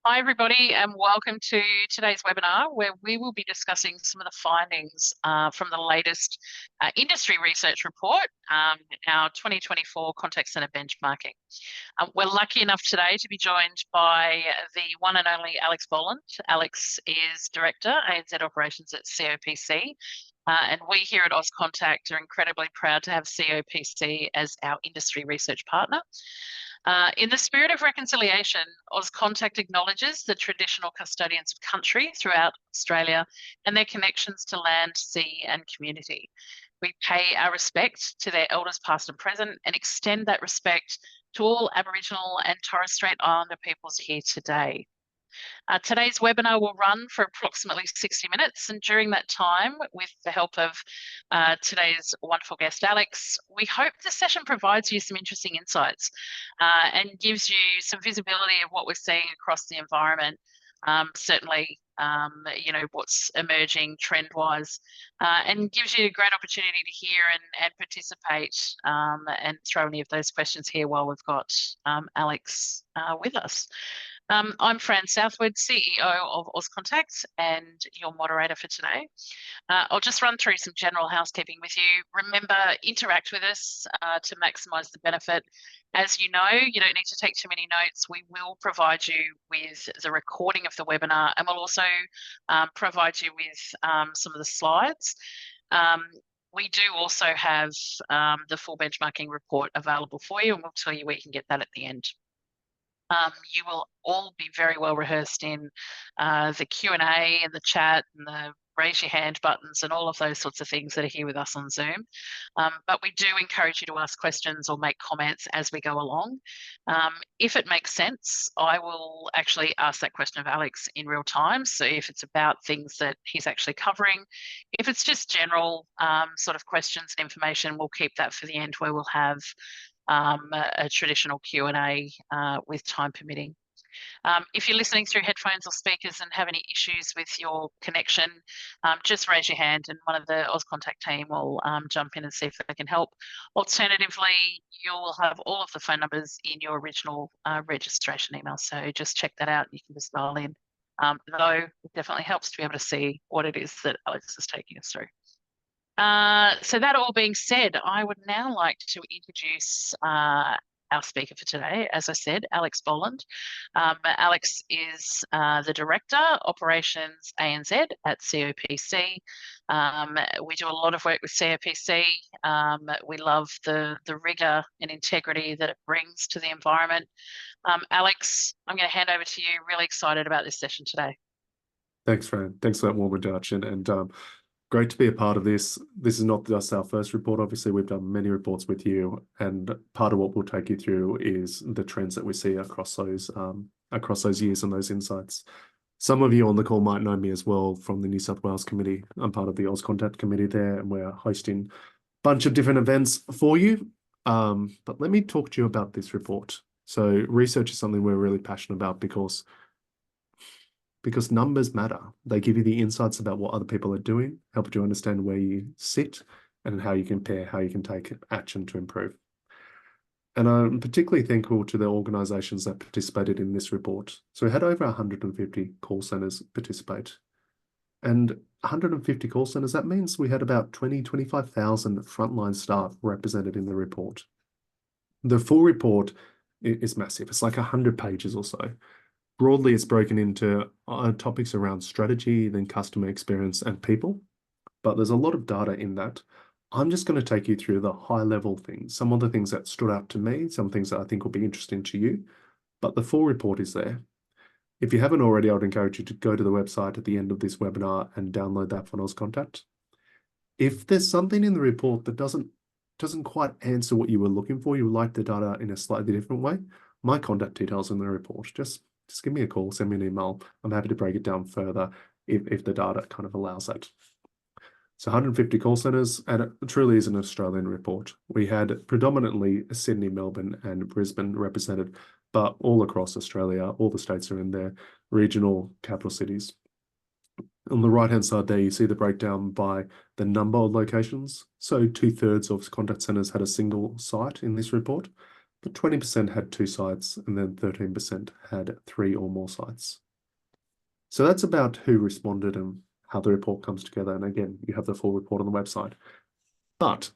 Hi, everybody, and welcome to today's webinar where we will be discussing some of the findings from the latest industry research report, our 2024 contact centre benchmarking. We're lucky enough today to be joined by the one and only Alex Boland. Alex is Director, ANZ Operations at COPC. And we here at Auscontact are incredibly proud to have COPC as our industry research partner. In the spirit of reconciliation, Auscontact acknowledges the traditional custodians of country throughout Australia and their connections to land, sea, and community. We pay our respect to their elders past and present and extend that respect to all Aboriginal and Torres Strait Islander peoples here today. Today's webinar will run for approximately 60 minutes, and during that time, with the help of today's wonderful guest, Alex, we hope the session provides you some interesting insights and gives you some visibility of what we're seeing across the environment. Certainly, what's emerging trend-wise, and gives you a great opportunity to hear and participate and throw any of those questions here while we've got Alex with us. I'm Fran Southward, CEO of Auscontact, and your moderator for today. I'll just run through some general housekeeping with you. Remember, interact with us to maximise the benefit. As you know, you don't need to take too many notes. We will provide you with the recording of the webinar, and we'll also provide you with some of the slides. We do also have the full benchmarking report available for you, and we'll tell you where you can get that at the end. You will all be very well rehearsed in the Q&A and the chat and the raise your hand buttons and all of those sorts of things that are here with us on Zoom. But we do encourage you to ask questions or make comments as we go along. If it makes sense, I will actually ask that question of Alex in real time. So if it's about things that he's actually covering, if it's just general sort of questions and information, we'll keep that for the end where we'll have a traditional Q&A with time permitting. If you're listening through headphones or speakers and have any issues with your connection, just raise your hand and one of the Auscontact team will jump in and see if they can help. Alternatively, you'll have all of the phone numbers in your original registration email, so just check that out and you can just dial in. Though it definitely helps to be able to see what it is that Alex is taking us through. So that all being said, I would now like to introduce our speaker for today, as I said, Alex Boland. Alex is the Director, Operations ANZ at COPC. We do a lot of work with COPC. We love the rigour and integrity that it brings to the environment. Alex, I'm going to hand over to you. Really excited about this session today. Thanks, Fran. Thanks for that warm introduction. And great to be a part of this. This is not just our first report. Obviously, we've done many reports with you, and part of what we'll take you through is the trends that we see across those years and those insights. Some of you on the call might know me as well from the New South Wales Committee. I'm part of the Auscontact Committee there, and we're hosting a bunch of different events for you. But let me talk to you about this report. So research is something we're really passionate about because numbers matter. They give you the insights about what other people are doing, help you understand where you sit and how you compare, how you can take action to improve. And I'm particularly thankful to the organisations that participated in this report. So we had over 150 call centres participate. And 150 call centres, that means we had about 25,000 frontline staff represented in the report. The full report is massive. It's like 100 pages or so. Broadly, it's broken into topics around strategy, then customer experience and people. But there's a lot of data in that. I'm just going to take you through the high-level things, some of the things that stood out to me, some things that I think will be interesting to you. But the full report is there. If you haven't already, I would encourage you to go to the website at the end of this webinar and download that from Auscontact. If there's something in the report that doesn't quite answer what you were looking for, you would like the data in a slightly different way, my contact details in the report. Just give me a call, send me an email. I'm happy to break it down further if the data kind of allows that. So 150 call centres, and it truly is an Australian report. We had predominantly Sydney, Melbourne and Brisbane represented, but all across Australia, all the states are in there, regional capital cities. On the right-hand side there, you see the breakdown by the number of locations. So 2/3 of contact centres had a single site in this report. but 20% had 2 sites, and then 13% had 3 or more sites. So that's about who responded and how the report comes together. And again, you have the full report on the website. But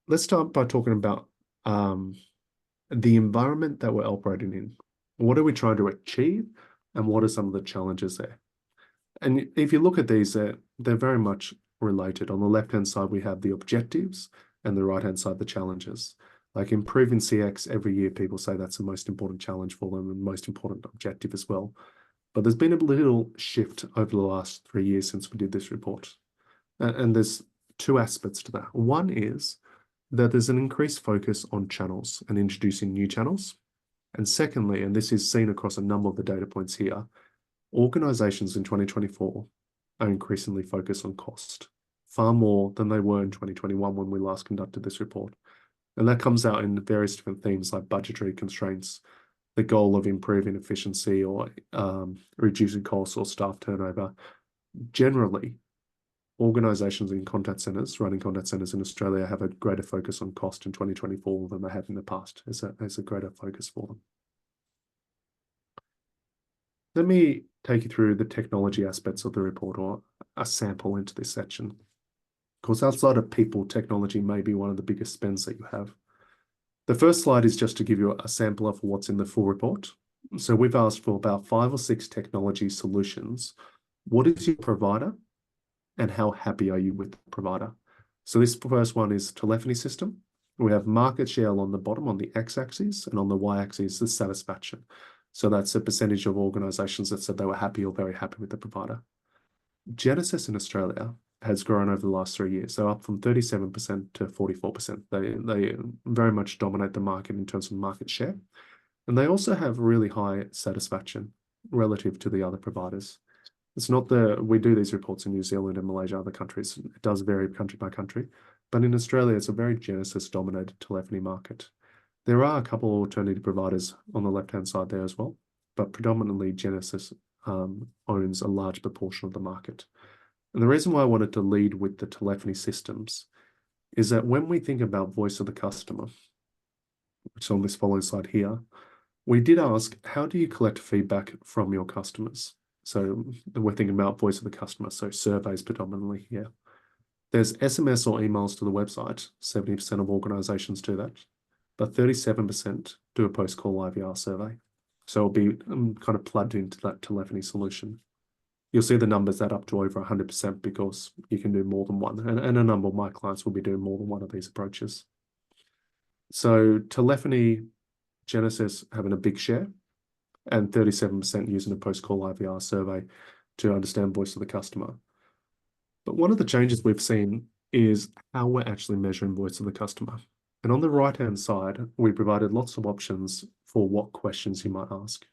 let's start by talking about the environment that we're operating in. What are we trying to achieve, and what are some of the challenges there? And if you look at these, they're very much related. On the left-hand side, we have the objectives, and the right-hand side, the challenges. Like improving CX every year, people say that's the most important challenge for them and most important objective as well. But there's been a little shift over the last 3 years since we did this report. And there's 2 aspects to that. One is that there's an increased focus on channels and introducing new channels. And secondly, and this is seen across a number of the data points here, organizations in 2024 are increasingly focused on cost, far more than they were in 2021 when we last conducted this report. And that comes out in various different themes like budgetary constraints, the goal of improving efficiency or reducing costs or staff turnover. Generally, organizations in contact centers, running contact centers in Australia, have a greater focus on cost in 2024 than they have in the past. It's a greater focus for them. Let me take you through the technology aspects of the report, or a sample into this section. Of course, outside of people, technology may be one of the biggest spends that you have. The first slide is just to give you a sample of what's in the full report. So we've asked for about 5 or 6 technology solutions. What is your provider, and how happy are you with the provider? So this first one is telephony system. We have market share on the bottom on the x-axis, and on the y-axis the satisfaction. So that's a percentage of organizations that said they were happy or very happy with the provider. Genesis in Australia has grown over the last 3 years. So up from 37% to 44%. They very much dominate the market in terms of market share. And they also have really high satisfaction relative to the other providers. It's not we do these reports in New Zealand and Malaysia, other countries. It does vary country by country. But in Australia, it's a very Genesis-dominated telephony market. There are a couple of alternative providers on the left-hand side there as well, but predominantly Genesis owns a large proportion of the market. And the reason why I wanted to lead with the telephony systems is that when we think about voice of the customer, which is on this following slide here, we did ask, how do you collect feedback from your customers? So we're thinking about voice of the customer, so surveys predominantly here. There's SMS or emails to the website. 70% of organizations do that, but 37% do a post-call IVR survey. So it'll be kind of plugged into that telephony solution. You'll see the numbers that up to over 100% because you can do more than one. And a number of my clients will be doing more than one of these approaches. So telephony, Genesis having a big share, and 37% using a post-call IVR survey to understand voice of the customer. But one of the changes we've seen is how we're actually measuring voice of the customer. And on the right-hand side, we provided lots of options for what questions you might ask.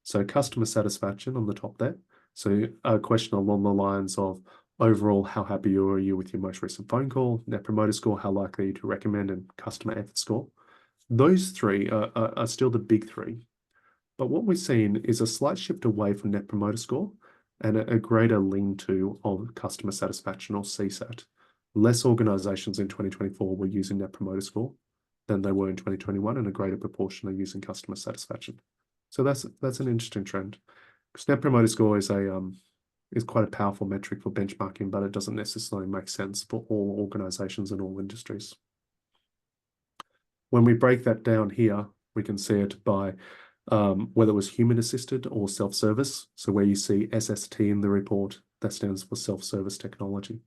So customer satisfaction on the top there. So a question along the lines of overall, how happy are you with your most recent phone call? Net Promoter Score, how likely are you to recommend, and customer effort score. Those 3 are still the big 3. But what we've seen is a slight shift away from Net Promoter Score and a greater lean to of customer satisfaction, or CSAT. Less organizations in 2024 were using Net Promoter Score than they were in 2021, and a greater proportion are using customer satisfaction. So that's an interesting trend. Because Net Promoter Score is quite a powerful metric for benchmarking, but it doesn't necessarily make sense for all organizations and all industries. When we break that down here, we can see it by whether it was human-assisted or self-service. So where you see SST in the report, that stands for self-service technology.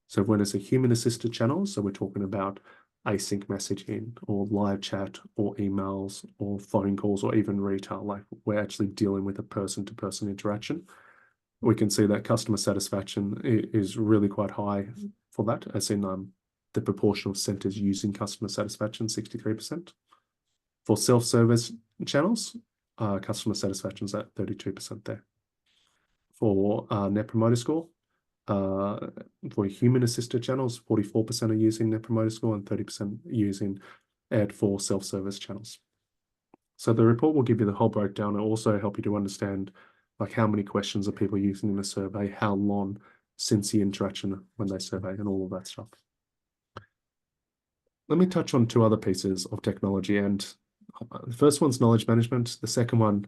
So when it's a human-assisted channel, so we're talking about async messaging or live chat or emails or phone calls or even retail, like we're actually dealing with a person-to-person interaction, we can see that customer satisfaction is really quite high for that, as in the proportion of centers using customer satisfaction, 63%. For self-service channels, customer satisfaction is at 32% there. For Net Promoter Score, for human-assisted channels, 44% are using Net Promoter Score and 30% using ad for self-service channels. So the report will give you the whole breakdown and also help you to understand like how many questions are people using in a survey, how long since the interaction when they survey, and all of that stuff. Let me touch on 2 other pieces of technology, and The first one's knowledge management. The second one,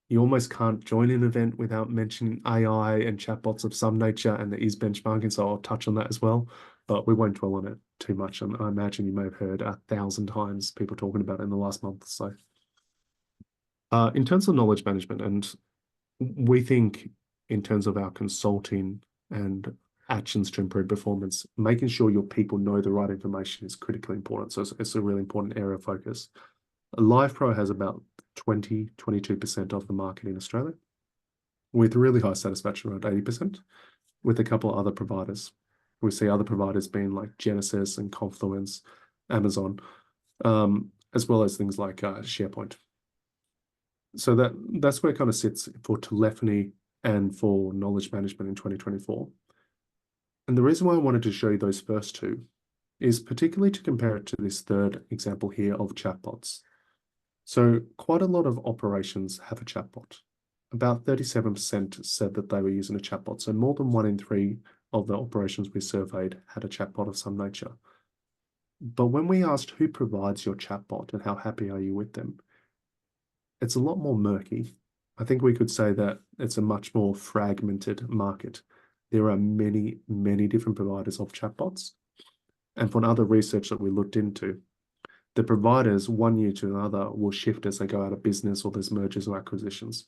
you almost can't join an event without mentioning AI and chatbots of some nature, and there is benchmarking, so I'll touch on that as well, but we won't dwell on it too much. And I imagine you may have heard 1,000 times people talking about it in the last month or so. In terms of knowledge management, and we think in terms of our consulting and actions to improve performance, making sure your people know the right information is critically important. So it's a really important area of focus. LivePro has about 22% of the market in Australia, with really high satisfaction, around 80%, with a couple of other providers. We see other providers being like Genesis and Confluence, Amazon, as well as things like SharePoint. So that's where it kind of sits for telephony and for knowledge management in 2024. And the reason why I wanted to show you those first two is particularly to compare it to this third example here of chatbots. So quite a lot of operations have a chatbot. About 37% said that they were using a chatbot. So more than 1 in 3 of the operations we surveyed had a chatbot of some nature. But when we asked who provides your chatbot and how happy are you with them, it's a lot more murky. I think we could say that it's a much more fragmented market. There are many, many different providers of chatbots. And from other research that we looked into, the providers 1 year to another will shift as they go out of business or there's mergers or acquisitions.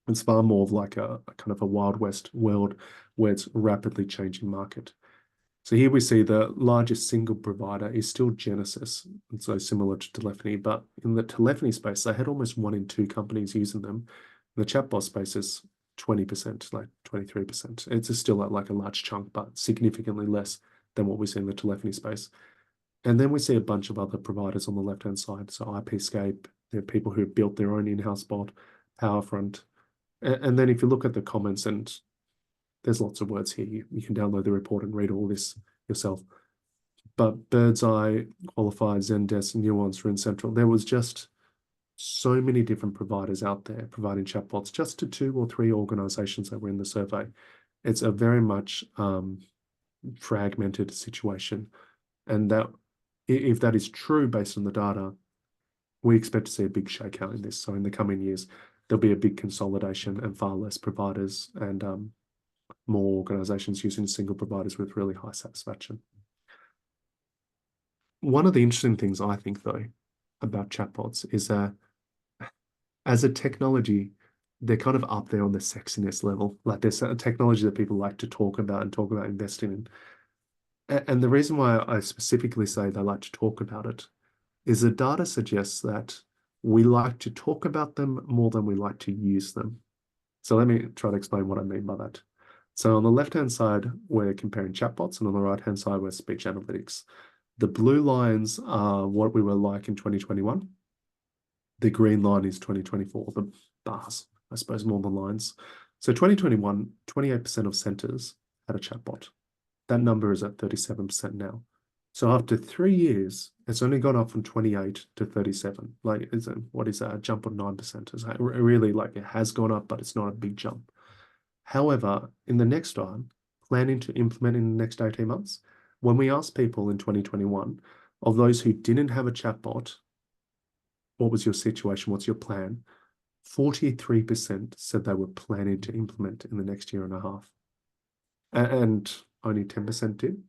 It's far more of like a kind of a Wild West world where it's a rapidly changing market. So here we see the largest single provider is still Genesis, and so similar to telephony, but in the telephony space, they had almost 1 in 2 companies using them. In the chatbot space is 20%, like 23%. It's still at like a large chunk, but significantly less than what we see in the telephony space. And then we see a bunch of other providers on the left-hand side. So IPscape, there are people who have built their own in-house bot, PowerFront. And then if you look at the comments, and there's lots of words here, you can download the report and read all this yourself. But Birdseye, Qualified, Zendesk, Nuance, RuneCentral, there was just so many different providers out there providing chatbots just to 2 or 3 organizations that were in the survey. It's a very much fragmented situation. And that, if that is true based on the data, we expect to see a big shakeout in this. So in the coming years, there'll be a big consolidation and far less providers and more organizations using single providers with really high satisfaction. One of the interesting things I think, though, about chatbots is that as a technology, they're kind of up there on the sexiness level. Like there's a technology that people like to talk about and talk about investing in. And the reason why I specifically say they like to talk about it is the data suggests that we like to talk about them more than we like to use them. So let me try to explain what I mean by that. So on the left-hand side, we're comparing chatbots, and on the right-hand side, we're speech analytics. The blue lines are what we were like in 2021. The green line is 2024, the bars, I suppose, more than lines. So 2021, 28% of centers had a chatbot. That number is at 37% now. So after 3 years, it's only gone up from 28 to 37. Like, what is that? A jump of 9%. It's really, like, it has gone up, but it's not a big jump. However, in the next one, planning to implement in the next 18 months, when we asked people in 2021, of those who didn't have a chatbot, what was your situation? What's your plan? 43% said they were planning to implement in the next year and a half. And only 10% did.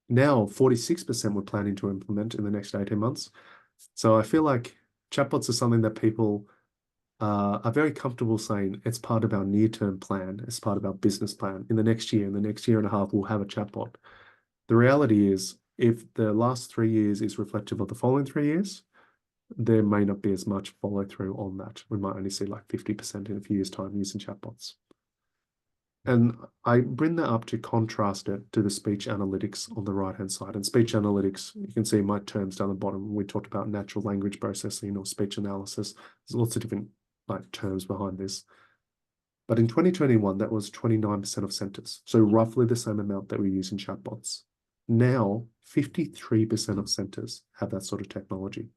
Now, 46% were planning to implement in the next 18 months. So I feel like chatbots are something that people are very comfortable saying it's part of our near-term plan, it's part of our business plan. In the next year and a half, we'll have a chatbot. The reality is, if the last 3 years is reflective of the following 3 years, there may not be as much follow-through on that. We might only see like 50% in a few years' time using chatbots. And I bring that up to contrast it to the speech analytics on the right-hand side. And speech analytics, you can see my terms down the bottom. We talked about natural language processing or speech analysis. There's lots of different terms behind this. But in 2021, that was 29% of centers. So roughly the same amount that we use in chatbots. Now, 53% of centers have that sort of technology.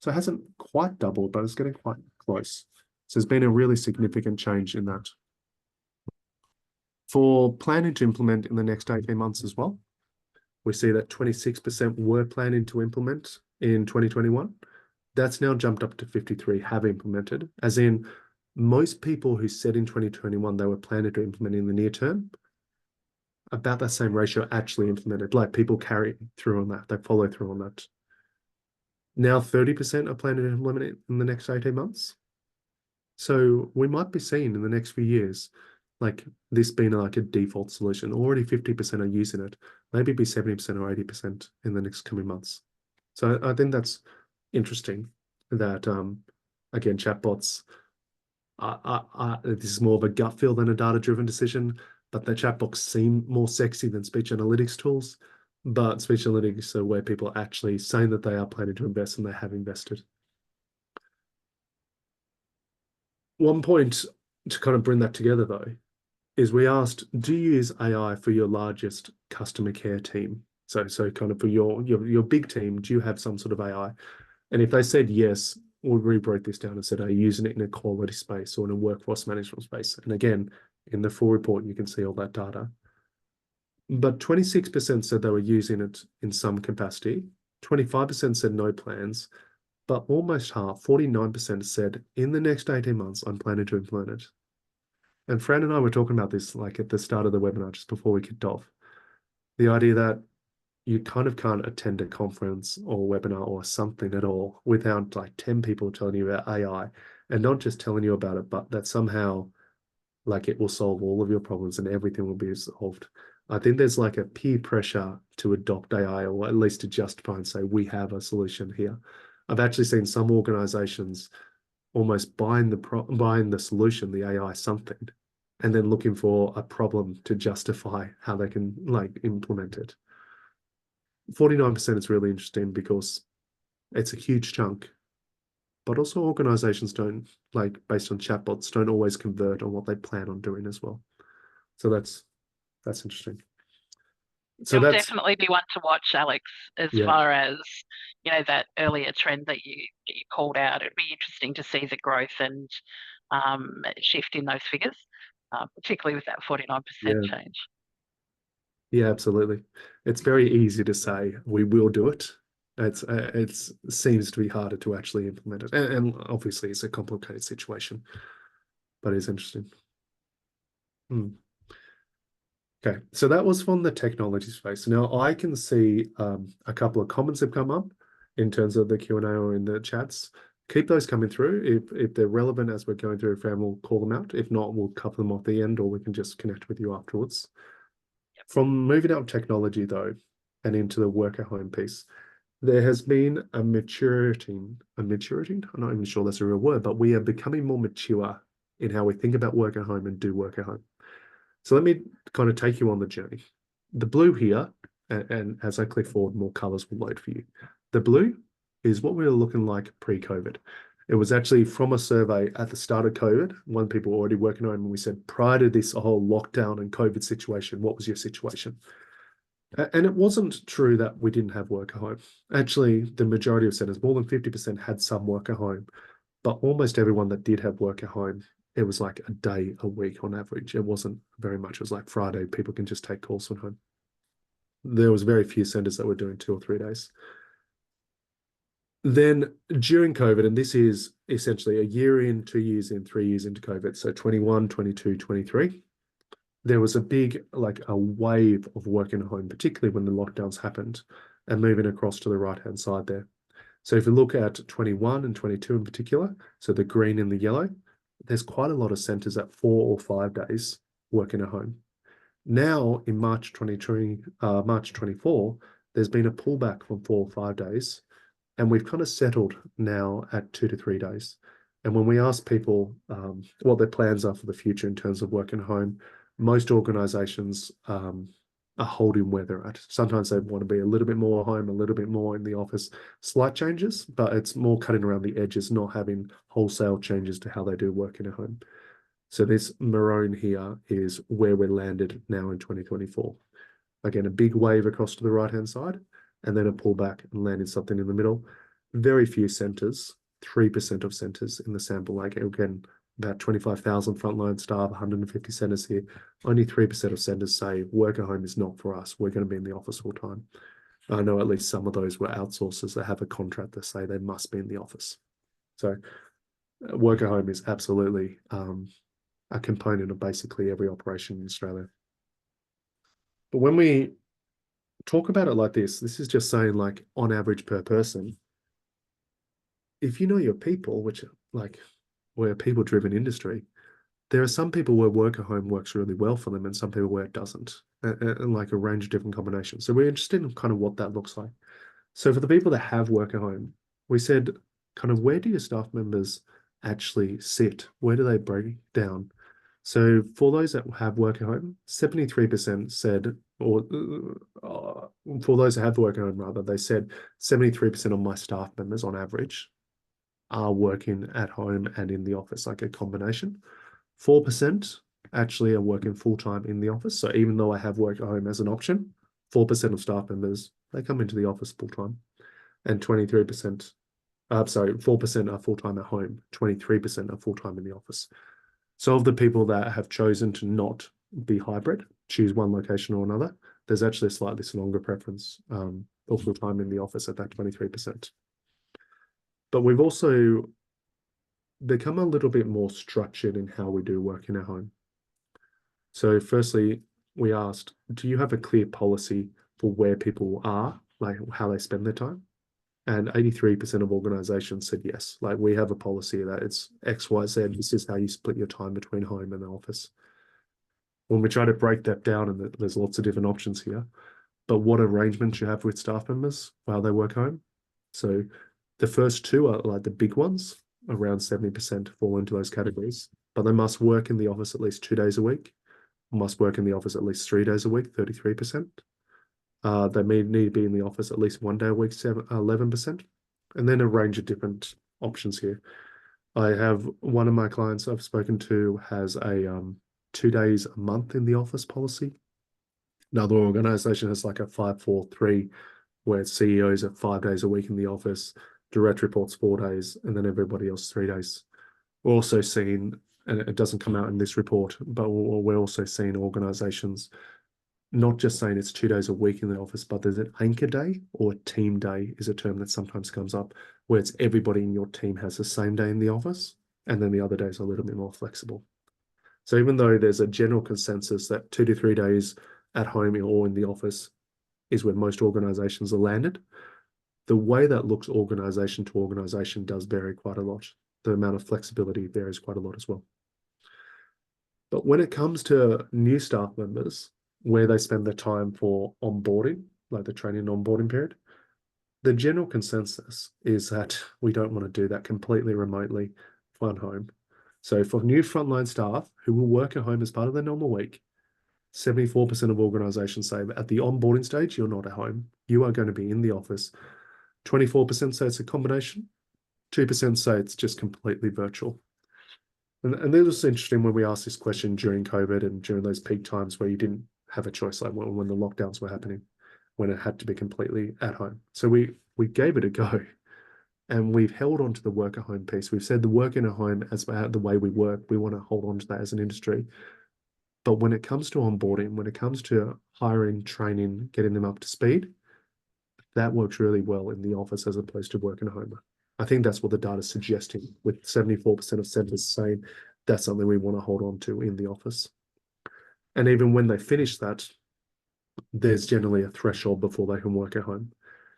So it hasn't quite doubled, but it's getting quite close. So there's been a really significant change in that. For planning to implement in the next 18 months as well, we see that 26% were planning to implement in 2021. That's now jumped up to 53 have implemented, as in most people who said in 2021 they were planning to implement in the near term, about that same ratio actually implemented. Like people carry through on that, they follow through on that. Now 30% are planning to implement it in the next 18 months. So we might be seeing in the next few years, like this being like a default solution. Already 50% are using it. Maybe be 70% or 80% in the next coming months. So I think that's interesting that, again, chatbots, this is more of a gut feel than a data-driven decision, but the chatbots seem more sexy than speech analytics tools. But speech analytics are where people are actually saying that they are planning to invest and they have invested. One point to kind of bring that together, though, is we asked, do you use AI for your largest customer care team? So kind of for your big team, do you have some sort of AI? And if they said yes, we rebroke this down and said, are you using it in a quality space or in a workforce management space? And again, in the full report, you can see all that data. But 26% said they were using it in some capacity. 25% said no plans, but almost half, 49% said in the next 18 months, I'm planning to implement it. And Fran and I were talking about this like at the start of the webinar, just before we kicked off. The idea that you kind of can't attend a conference or webinar or something at all without like 10 people telling you about AI, and not just telling you about it, but that somehow like it will solve all of your problems and everything will be solved. I think there's like a peer pressure to adopt AI, or at least to justify and say, we have a solution here. I've actually seen some organizations almost buying the solution, the AI something, and then looking for a problem to justify how they can like implement it. 49% is really interesting because it's a huge chunk, but also organizations don't, like based on chatbots, don't always convert on what they plan on doing as well. So that's interesting. So There'll that's definitely be one to watch, Alex, as far as, you know, that earlier trend that you called out. It'd be interesting to see the growth and shift in those figures, particularly with that 49% change. Yeah, absolutely. It's very easy to say we will do it. It seems to be harder to actually implement it, and obviously it's a complicated situation, but it's interesting. Okay, so that was from the technology space. Now I can see a couple of comments have come up in terms of the Q&A or in the chats. Keep those coming through. If they're relevant as we're going through, Fran will call them out. If not, we'll cover them off the end, or we can just connect with you afterwards. From moving out of technology, though, and into the work at home piece, there has been a maturating, I'm not even sure that's a real word, but we are becoming more mature in how we think about work at home and do work at home. So let me kind of take you on the journey. The blue here, and as I click forward, more colors will load for you. The blue is what we were looking like pre-COVID. It was actually from a survey at the start of COVID, when people were already working home, and we said, prior to this whole lockdown and COVID situation, what was your situation? And it wasn't true that we didn't have work at home. Actually, the majority of centers, more than 50%, had some work at home, but almost everyone that did have work at home, it was like a day a week on average. It wasn't very much. It was like Friday, people can just take calls from home. There was very few centers that were doing 2 or 3 days. Then during COVID, and this is essentially a year in, 2 years in, 3 years into COVID, so 21, 22, 23, there was a big, like a wave of working at home, particularly when the lockdowns happened, and moving across to the right-hand side there. So if you look at 21 and 22 in particular, so the green and the yellow, there's quite a lot of centers at 4 or 5 days working at home. Now in March 24, there's been a pullback from 4 or 5 days, and we've kind of settled now at 2 to 3 days. And when we ask people what their plans are for the future in terms of working at home, most organizations are holding where they're at. Sometimes they want to be a little bit more at home, a little bit more in the office, slight changes, but it's more cutting around the edges, not having wholesale changes to how they do working at home. So this maroon here is where we're landed now in 2024. Again, a big wave across to the right-hand side, and then a pullback and landing something in the middle. Very few centers, 3% of centers in the sample. Like again, about 25,000 frontline staff, 150 centers here. Only 3% of centers say work at home is not for us. We're going to be in the office all the time. I know at least some of those were outsourcers that have a contract that say they must be in the office. So work at home is absolutely a component of basically every operation in Australia. But when we talk about it like this is just saying like on average per person. If you know your people, which like we're a people-driven industry, there are some people where work at home works really well for them and some people where it doesn't, and like a range of different combinations. So we're interested in kind of what that looks like. So for the people that have work at home, we said kind of where do your staff members actually sit? Where do they break down? So for those that have work at home, 73% said, or for those that have work at home rather, they said 73% of my staff members on average are working at home and in the office, like a combination. 4% actually are working full-time in the office. So even though I have work at home as an option, 4% of staff members, they come into the office full-time. And 23%, 4% are full-time at home, 23% are full-time in the office. So of the people that have chosen to not be hybrid, choose one location or another, there's actually a slightly stronger preference for full-time in the office at that 23%. But we've also become a little bit more structured in how we do work in our home. So firstly, we asked, do you have a clear policy for where people are, like how they spend their time? And 83% of organizations said yes. Like we have a policy that it's X, Y, Z. This is how you split your time between home and the office. When we try to break that down, and there's lots of different options here, but what arrangements you have with staff members while they work home. So the first two are like the big ones, around 70% fall into those categories, but they must work in the office at least 2 days a week, must work in the office at least 3 days a week, 33%. They may need to be in the office at least 1 day a week, 11%, and then a range of different options here. I have one of my clients I've spoken to has a 2 days a month in the office policy. Another organization has like a 5-4-3, where CEOs are 5 days a week in the office, direct reports 4 days, and then everybody else 3 days. We're also seeing, and it doesn't come out in this report, but we're also seeing organizations not just saying it's 2 days a week in the office, but there's an anchor day or a team day is a term that sometimes comes up, where it's everybody in your team has the same day in the office, and then the other days are a little bit more flexible. So even though there's a general consensus that 2 to 3 days at home or in the office is where most organizations are landed, the way that looks organization to organization does vary quite a lot. The amount of flexibility varies quite a lot as well. But when it comes to new staff members, where they spend their time for onboarding, like the training and onboarding period, the general consensus is that we don't want to do that completely remotely from home. So for new frontline staff who will work at home as part of their normal week, 74% of organizations say that at the onboarding stage, you're not at home. You are going to be in the office. 24% say it's a combination. 2% say it's just completely virtual. And it was interesting when we asked this question during COVID and during those peak times where you didn't have a choice, like when the lockdowns were happening, when it had to be completely at home. So we gave it a go, and we've held on to the work at home piece. We've said the work in a home as the way we work, we want to hold on to that as an industry. But when it comes to onboarding, when it comes to hiring, training, getting them up to speed, that works really well in the office as opposed to working at home. I think that's what the data is suggesting, with 74% of centers saying that's something we want to hold on to in the office. And even when they finish that, there's generally a threshold before they can work at home.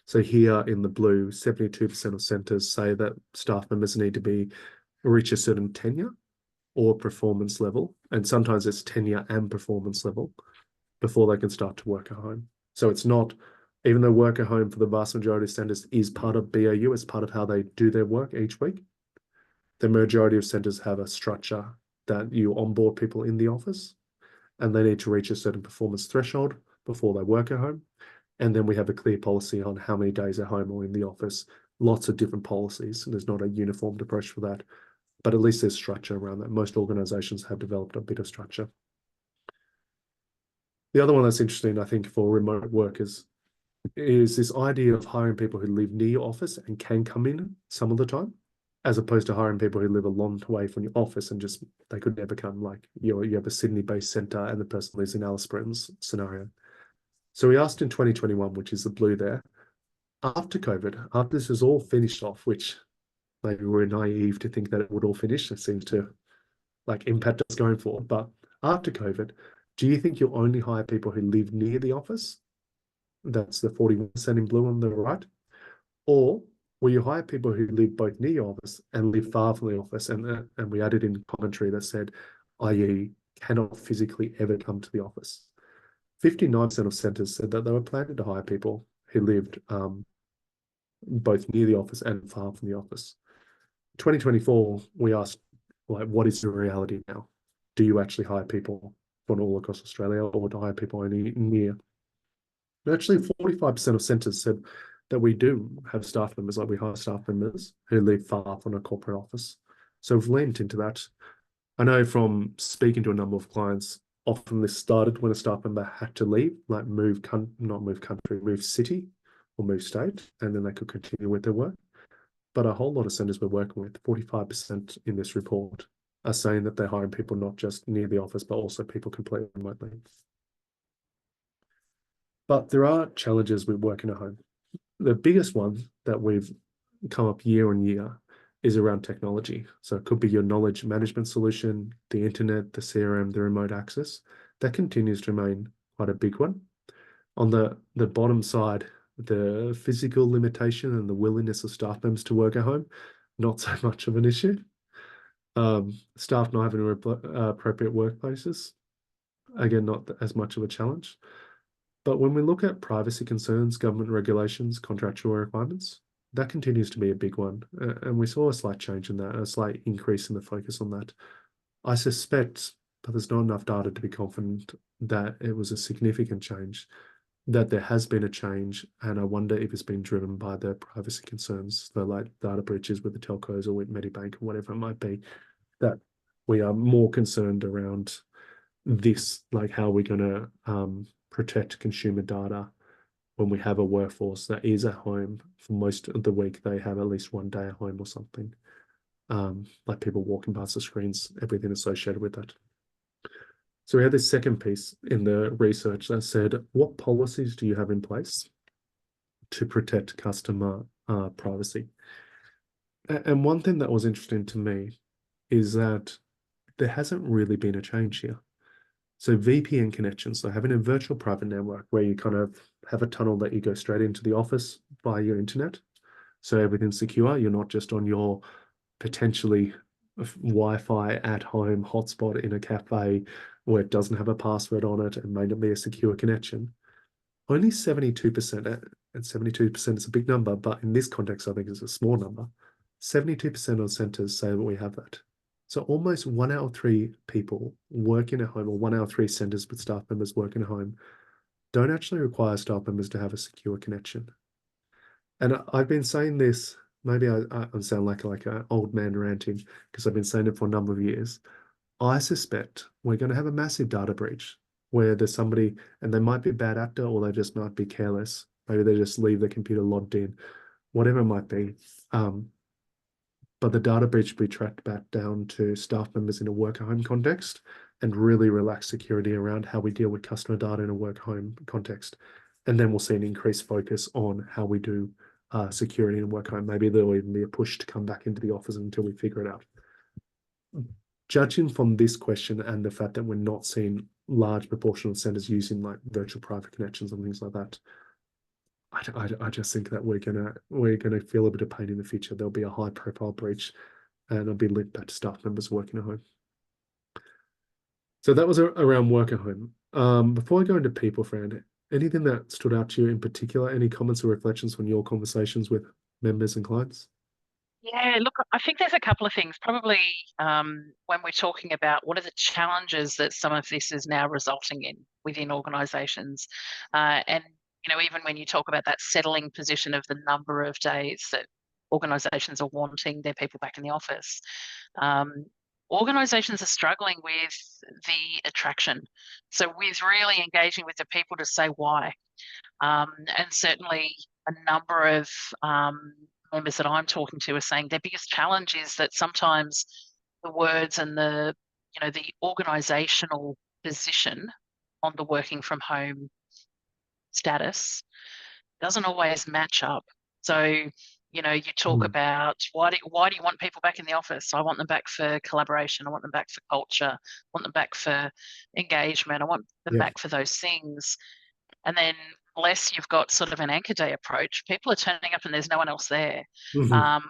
So here in the blue, 72% of centers say that staff members need to reach a certain tenure or performance level, and sometimes it's tenure and performance level before they can start to work at home. So it's not, even though work at home for the vast majority of centers is part of BAU, it's part of how they do their work each week. The majority of centers have a structure that you onboard people in the office, and they need to reach a certain performance threshold before they work at home. And then we have a clear policy on how many days at home or in the office. Lots of different policies. There's not a uniformed approach for that, but at least there's structure around that. Most organizations have developed a bit of structure. The other one that's interesting, I think, for remote workers is this idea of hiring people who live near your office and can come in some of the time, as opposed to hiring people who live a long way from your office and just they could never come. Like you have a Sydney-based centre and the person lives in Alice Springs scenario. So we asked in 2021, which is the blue there, after COVID, after this was all finished off, which maybe we're naive to think that it would all finish. It seems to like impact us going forward. But after COVID, do you think you'll only hire people who live near the office? That's the 41% in blue on the right. Or will you hire people who live both near your office and live far from the office? And we added in commentary that said, i.e., cannot physically ever come to the office. 59% of centres said that they were planning to hire people who lived both near the office and far from the office. 2024, we asked, like, what is the reality now? Do you actually hire people from all across Australia, or to hire people only near? And actually, 45% of centres said that we do have staff members, like we hire staff members who live far from a corporate office. So we've leaned into that. I know from speaking to a number of clients, often this started when a staff member had to leave, like move city or move state, and then they could continue with their work. But a whole lot of centres we're working with, 45% in this report, are saying that they're hiring people not just near the office, but also people completely remotely. But there are challenges with working at home. The biggest one that we've come up year on year is around technology. So it could be your knowledge management solution, the internet, the CRM, the remote access. That continues to remain quite a big one. On the bottom side, the physical limitation and the willingness of staff members to work at home, not so much of an issue. Staff not having appropriate workplaces, again, not as much of a challenge. But when we look at privacy concerns, government regulations, contractual requirements, that continues to be a big one. And we saw a slight change in that, a slight increase in the focus on that. I suspect, but there's not enough data to be confident that it was a significant change, that there has been a change, and I wonder if it's been driven by the privacy concerns, the like data breaches with the telcos or with Medibank or whatever it might be, that we are more concerned around this, like how we're going to protect consumer data when we have a workforce that is at home for most of the week. They have at least one day at home or something, like people walking past the screens, everything associated with that. So we had this second piece in the research that said, what policies do you have in place to protect customer privacy? And one thing that was interesting to me is that there hasn't really been a change here. So VPN connections, so having a virtual private network where you kind of have a tunnel that you go straight into the office via your internet. So everything's secure. You're not just on your potentially Wi-Fi at home hotspot in a cafe where it doesn't have a password on it and may not be a secure connection. Only 72%, and 72% is a big number, but in this context, I think it's a small number. 72% of centres say that we have that. So almost 1 out of 3 people working at home, or 1 out of 3 centres with staff members working at home, don't actually require staff members to have a secure connection. And I've been saying this, maybe I sound like an old man ranting, because I've been saying it for a number of years. I suspect we're going to have a massive data breach where there's somebody, and they might be a bad actor, or they just might be careless. Maybe they just leave the computer logged in, whatever it might be. But the data breach will be tracked back down to staff members in a work-at-home context, and really relax security around how we deal with customer data in a work-home context. And then we'll see an increased focus on how we do security in work-home. Maybe there'll even be a push to come back into the office until we figure it out. Judging from this question and the fact that we're not seeing large proportion of centres using like virtual private connections and things like that, I just think that we're gonna feel a bit of pain in the future. There'll be a high profile breach, and it'll be linked back to staff members working at home. So that was around work at home. Before I go into people, Fran, anything that stood out to you in particular? Any comments or reflections from your conversations with members and clients? Yeah, look, I think there's a couple of things. Probably when we're talking about what are the challenges that some of this is now resulting in within organisations, and even when you talk about that settling position of the number of days that organisations are wanting their people back in the office, organisations are struggling with the attraction. So with really engaging with the people to say why, and certainly a number of members that I'm talking to are saying their biggest challenge is that sometimes the words and the organisational position on the working from home status doesn't always match up. So, you talk Mm. about why do you want people back in the office? I want them back for collaboration. I want them back for culture. I want them back for engagement. I want them Yeah. back for those things. And then unless you've got sort of an anchor day approach, people are turning up and there's no one else there. Mhm.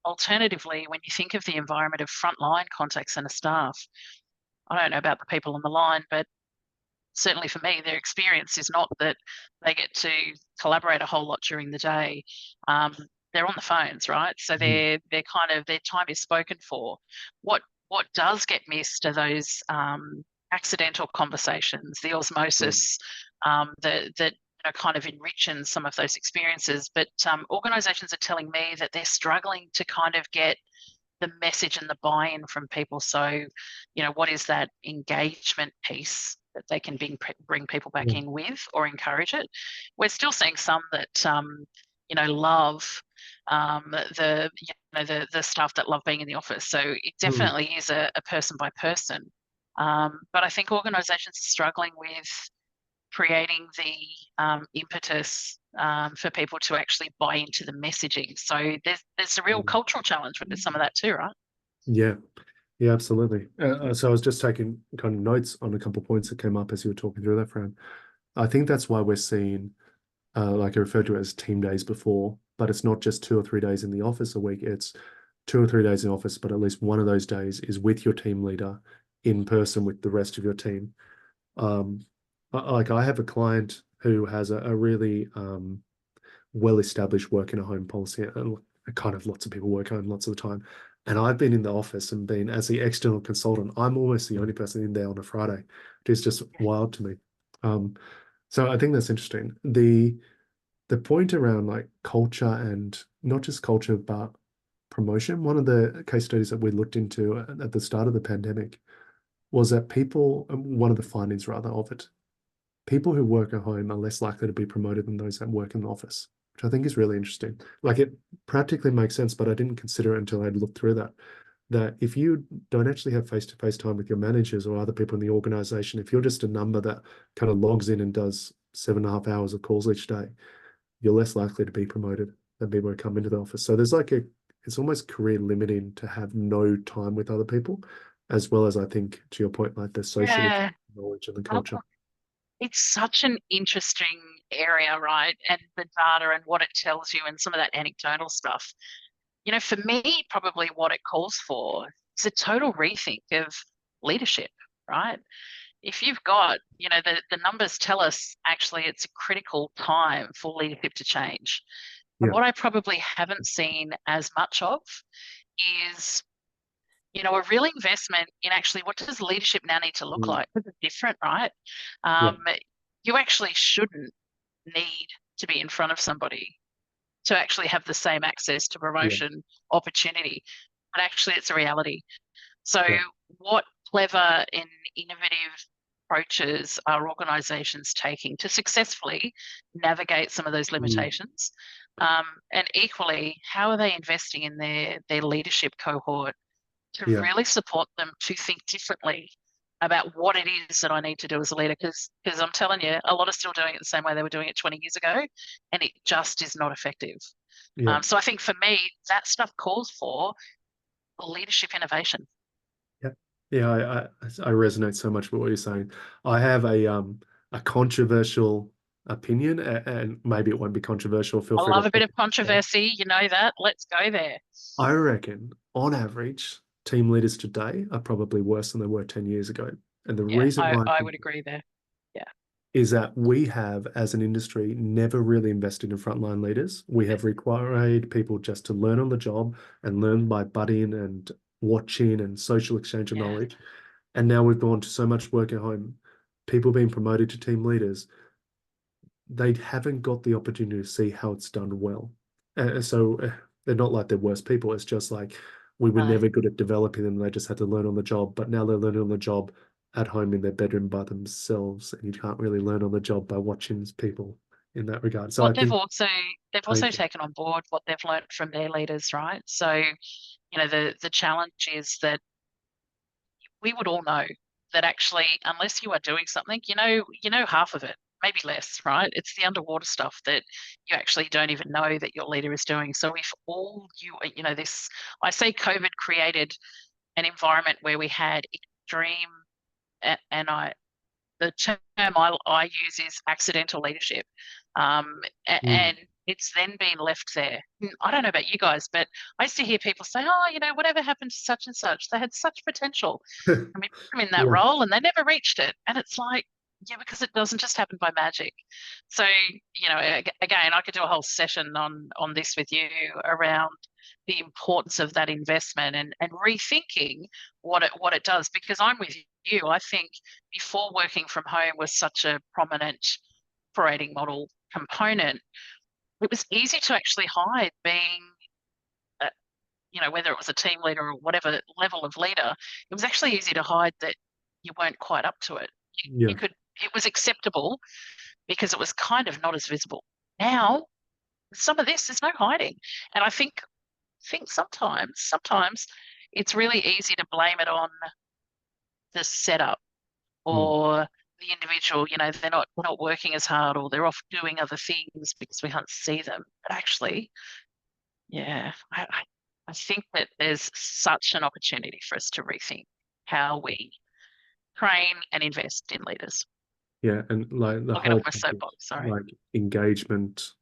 Alternatively, when you think of the environment of frontline contact center staff, I don't know about the people on the line, but certainly for me, their experience is not that they get to collaborate a whole lot during the day. They're on the phones, right? So Mhm. they're kind of their time is spoken for. What does get missed are those accidental conversations, the Mm. osmosis that kind of enriches some of those experiences. But organisations are telling me that they're struggling to kind of get the message and the buy-in from people. So, what is that engagement piece that they can bring people back Yeah. in with or encourage it? We're still seeing some that love the staff that love being in the office. So it Mm. definitely is a person by person. But I think organisations are struggling with creating the impetus for people to actually buy into the messaging. So there's a real Mm. cultural challenge with some of that too, right? Yeah. Yeah, absolutely. So I was just taking kind of notes on a couple of points that came up as you were talking through that, Fran. I think that's why we're seeing, like I referred to it as team days before, but it's not just 2 or 3 days in the office a week. It's 2 or 3 days in office, but at least one of those days is with your team leader in person with the rest of your team. Um, like I have a client who has a really well-established work in a home policy, and kind of lots of people work home lots of the time. And I've been in the office and been as the external consultant. I'm almost the only person in there on a Friday. It's just wild to me. Um, so I think that's interesting. The point around like culture and not just culture, but promotion. One of the case studies that we looked into at the start of the pandemic was that one of the findings rather of it, people who work at home are less likely to be promoted than those that work in the office, which I think is really interesting. Like it practically makes sense, but I didn't consider it until I'd looked through that. That if you don't actually have face-to-face time with your managers or other people in the organization, if you're just a number that kind of logs in and does 7.5 hours of calls each day, you're less likely to be promoted than people who come into the office. So there's like it's almost career limiting to have no time with other people, as well as I think to your point, like the social Yeah. knowledge and the Oh, culture. it's such an interesting area, right? And the data and what it tells you and some of that anecdotal stuff. For me, probably what it calls for is a total rethink of leadership, right? If you've got, the numbers tell us actually it's a critical time for leadership to change. And Yeah. what I probably haven't seen as much of is, a real investment in actually what does leadership now need to look Mm. like? Because it's different, right? Yeah. You actually shouldn't need to be in front of somebody to actually have the same access to Yeah. promotion opportunity. But actually, it's a reality. So, Yeah. what clever and innovative approaches are organisations taking to successfully navigate some of those Mm. limitations? And equally, how are they investing in their leadership cohort to Yeah. really support them to think differently about what it is that I need to do as a leader? Because I'm telling you, a lot are still doing it the same way they were doing it 20 years ago, and it just is not effective. Yeah. So I think for me, that stuff calls for leadership innovation. Yeah. Yeah. I resonate so much with what you're saying. I have a controversial opinion, and maybe it won't be controversial. Feel I free to love a bit think of controversy. You know that. Let's go there. I reckon on average, team leaders today are probably worse than they were 10 years ago. And the Yeah, reason why I I think would agree there. Yeah. is that we have, as an industry, never really invested in frontline leaders. We have required people just to learn on the job and learn by buddying and watching and social exchange of Yeah. knowledge. And now we've gone to so much work at home, people being promoted to team leaders, they haven't got the opportunity to see how it's done well. So they're not like they're worse people. It's just like we were No. never good at developing them. They just had to learn on the job. But now they're learning on the job at home in their bedroom by themselves. And you can't really learn on the job by watching people in that regard. So I What think they've also painful. taken on board what they've learned from their leaders, right? So, the challenge is that we would all know that actually, unless you are doing something, you know half of it. maybe less, right? It's the underwater stuff that you actually don't even know that your leader is doing. So if all you know, this, I say COVID created an environment where we had extreme, and the term I use is accidental leadership. Mm. And it's then been left there. I don't know about you guys, but I used to hear people say, oh, you know, whatever happened to such and such, they had such potential. And we put them in that Yeah. role and they never reached it. And it's like, yeah, because it doesn't just happen by magic. So, you know, again, I could do a whole session on this with you around the importance of that investment and rethinking what it does. Because I'm with you. I think before working from home was such a prominent operating model component, it was easy to actually hide being, you know, whether it was a team leader or whatever level of leader, it was actually easy to hide that you weren't quite up to it. Yeah. You could, it was acceptable because it was kind of not as visible. Now, some of this, there's no hiding. And I think sometimes it's really easy to blame it on the setup Mm. or the individual, you know, they're not working as hard or they're off doing other things because we can't see them. But actually, yeah, I think that there's such an opportunity for us to rethink how we train and invest in leaders. Yeah, and like the I'll get off whole my topic, soapbox, sorry. like engagement,